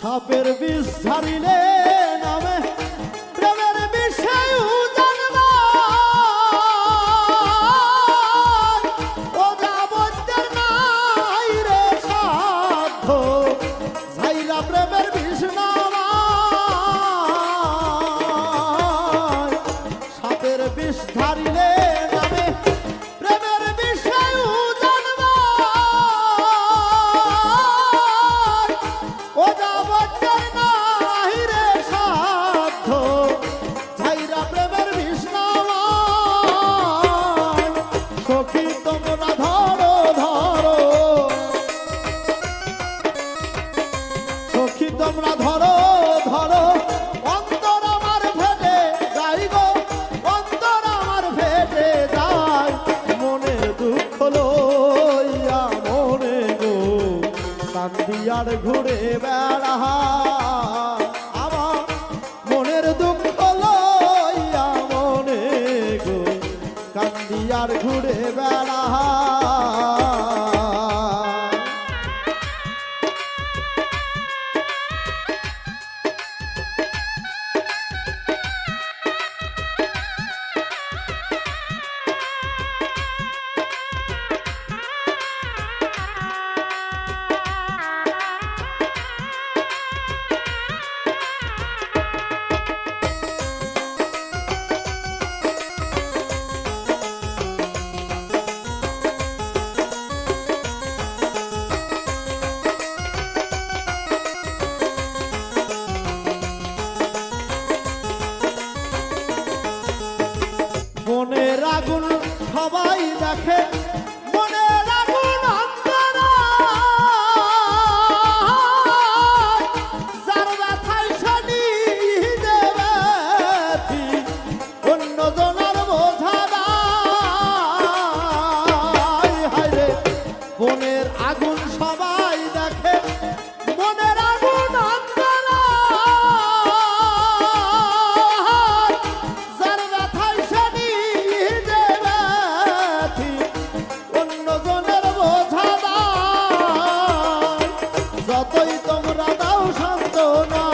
সাপের বিষ ঝাড়িলে নামে প্রেমের বিষয় জানবা ও যাবতের নাই রে সাধ্য ঝাইরা প্রেমের বিষ নামা সাপের বিষ ঝাড়িলে নামে প্রেমের বিষয় জানবা ও যাবতের নাই রে সাধ্য ঝাইরা প্রেমের বিষ নামা সখী তোমরা ধরো ধরো সখী তোমরা ধরো ধরো অন্তর আমার ফেটে যাই গো অন্তর আমার ফেটে যায় মনের দুঃখ লইয়া মনে গো কান্দি আর ঘুরে বেড়া আমার মনের দুঃখ লইয়া মনে গো কান্দি আর ঘুরে বেড়া মনের আগুন সবাই দেখে মনের আগুন অন্তরা যার ব্যথায় শনি দেবে অন্য জনের বোঝা দায় হায়রে মনের আগুন সবাই দেখে মনের আগুন অন্তরা যার ব্যথায় শনি দেবে অন্য জনের বোঝা দায় যতই তোমরা দাও সান্ত্বনা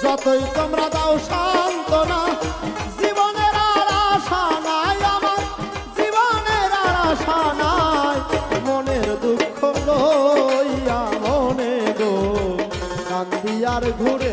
যতই তোমরা দাও সান্ত্বনা জীবনের আর আশা নাই আমার জীবনের আর আশা নাই মনের দুঃখ লইয়া মনে গো কান্দি আর ঘুরে